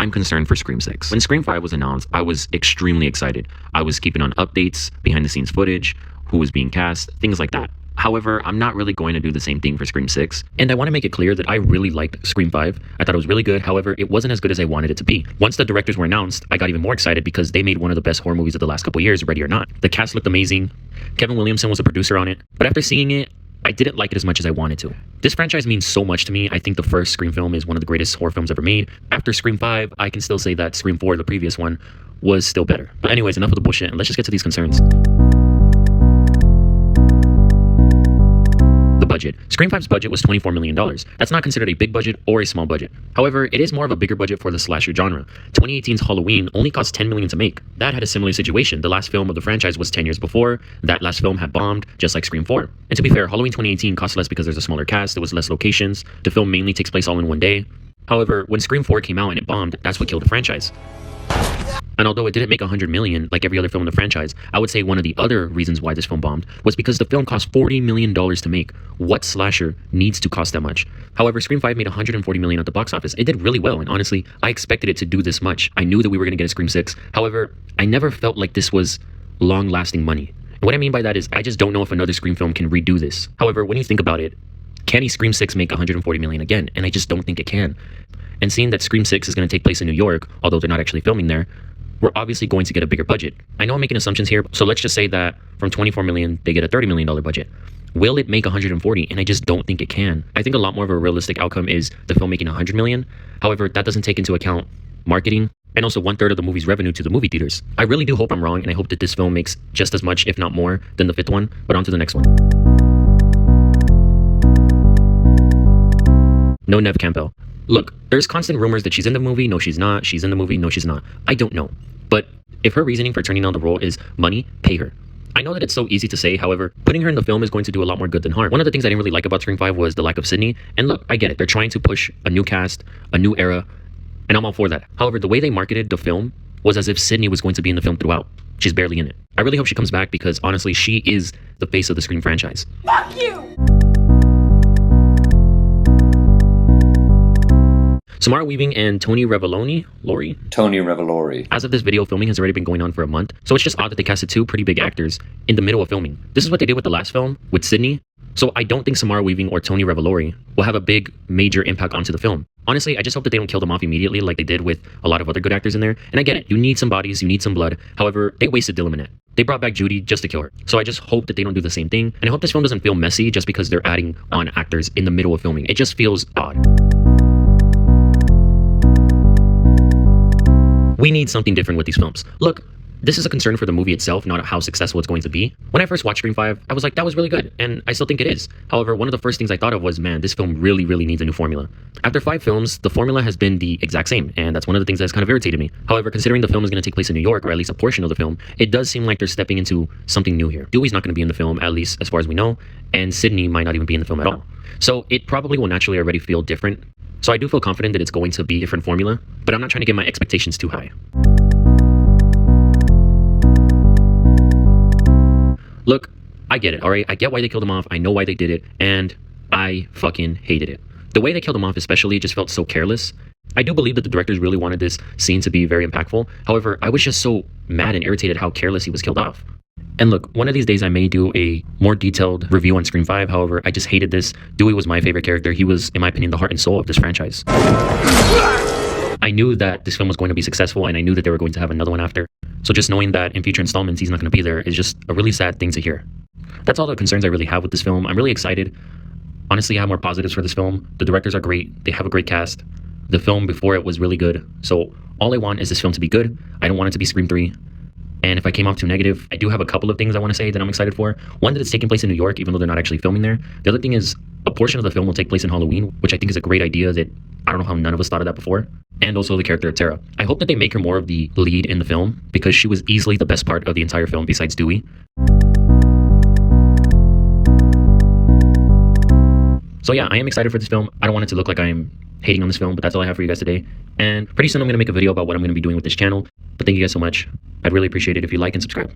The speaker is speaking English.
I'm concerned for Scream 6. When Scream 5 was announced, I was extremely excited. I was keeping on updates, behind the scenes footage, who was being cast, things like that. However, I'm not really going to do the same thing for Scream 6. And I want to make it clear that I really liked Scream 5. I thought it was really good. However, it wasn't as good as I wanted it to be. Once the directors were announced, I got even more excited because they made one of the best horror movies of the last couple years, Ready or Not. The cast looked amazing. Kevin Williamson was a producer on it. But after seeing it, I didn't like it as much as I wanted to. This franchise means so much to me. I think the first Scream film is one of the greatest horror films ever made. After Scream 5, I can still say that Scream 4, the previous one, was still better. But anyways, enough of the bullshit, and let's just get to these concerns. Budget. Scream 5's budget was $24 million. That's not considered a big budget or a small budget. However, it is more of a bigger budget for the slasher genre. 2018's Halloween only cost $10 million to make. That had a similar situation. The last film of the franchise was 10 years before. That last film had bombed, just like Scream 4. And to be fair, Halloween 2018 cost less because there's a smaller cast, there was less locations. The film mainly takes place all in one day. However, when Scream 4 came out and it bombed, that's what killed the franchise. And although it didn't make $100 million like every other film in the franchise, I would say one of the other reasons why this film bombed was because the film cost $40 million to make. What slasher needs to cost that much? However, Scream 5 made $140 million at the box office. It did really well, and honestly, I expected it to do this much. I knew that we were going to get a Scream 6. However, I never felt like this was long-lasting money. And what I mean by that is I just don't know if another Scream film can redo this. However, when you think about it, can a Scream 6 make $140 million again? And I just don't think it can. And seeing that Scream 6 is going to take place in New York, although they're not actually filming there, we're obviously going to get a bigger budget. I know I'm making assumptions here, so let's just say that from $24 million, they get a $30 million budget. Will it make 140? And I just don't think it can. I think a lot more of a realistic outcome is the film making 100 million. However, that doesn't take into account marketing and also 1/3 of the movie's revenue to the movie theaters. I really do hope I'm wrong, and I hope that this film makes just as much, if not more, than the 5th one. But on to the next one. No Neve Campbell. Look, there's constant rumors that she's in the movie, no she's not, she's in the movie, no she's not. I don't know. But if her reasoning for turning down the role is money, pay her. I know that it's so easy to say, however, putting her in the film is going to do a lot more good than harm. One of the things I didn't really like about Scream 5 was the lack of Sydney. And look, I get it. They're trying to push a new cast, a new era, and I'm all for that. However, the way they marketed the film was as if Sydney was going to be in the film throughout. She's barely in it. I really hope she comes back because honestly, she is the face of the Scream franchise. Fuck you! Samara Weaving and Tony Revolori. As of this video, filming has already been going on for a month, so it's just odd that they casted two pretty big actors in the middle of filming. This is what they did with the last film, with Sydney, so I don't think Samara Weaving or Tony Revolori will have a big, major impact onto the film. Honestly, I just hope that they don't kill them off immediately like they did with a lot of other good actors in there. And I get it, you need some bodies, you need some blood. However, they wasted Dylan Minnette. They brought back Judy just to kill her. So I just hope that they don't do the same thing. And I hope this film doesn't feel messy just because they're adding on actors in the middle of filming. It just feels odd. We need something different with these films. Look, this is a concern for the movie itself, not how successful it's going to be. When I first watched Scream 5, I was like, that was really good, and I still think it is. However, one of the first things I thought of was, man, this film really, really needs a new formula. After 5 films, the formula has been the exact same, and that's one of the things that's kind of irritated me. However, considering the film is going to take place in New York, or at least a portion of the film, it does seem like they're stepping into something new here. Dewey's not going to be in the film, at least as far as we know, and Sydney might not even be in the film at all. So it probably will naturally already feel different. So I do feel confident that it's going to be a different formula, but I'm not trying to get my expectations too high. Look, I get it, alright? I get why they killed him off, I know why they did it, and I fucking hated it. The way they killed him off especially just felt so careless. I do believe that the directors really wanted this scene to be very impactful. However, I was just so mad and irritated how careless he was killed off. And look, one of these days I may do a more detailed review on Scream 5, however, I just hated this. Dewey was my favorite character. He was, in my opinion, the heart and soul of this franchise. I knew that this film was going to be successful, and I knew that they were going to have another one after. So just knowing that in future installments he's not going to be there is just a really sad thing to hear. That's all the concerns I really have with this film. I'm really excited. Honestly, I have more positives for this film. The directors are great. They have a great cast. The film before it was really good. So all I want is this film to be good. I don't want it to be Scream 3. And if I came off too negative, I do have a couple of things I want to say that I'm excited for. One, that it's taking place in New York, even though they're not actually filming there. The other thing is a portion of the film will take place in Halloween, which I think is a great idea that I don't know how none of us thought of that before. And also the character of Tara. I hope that they make her more of the lead in the film because she was easily the best part of the entire film besides Dewey. So yeah, I am excited for this film. I don't want it to look like I'm hating on this film, but that's all I have for you guys today. And pretty soon I'm going to make a video about what I'm going to be doing with this channel. But thank you guys so much. I'd really appreciate it if you like and subscribe.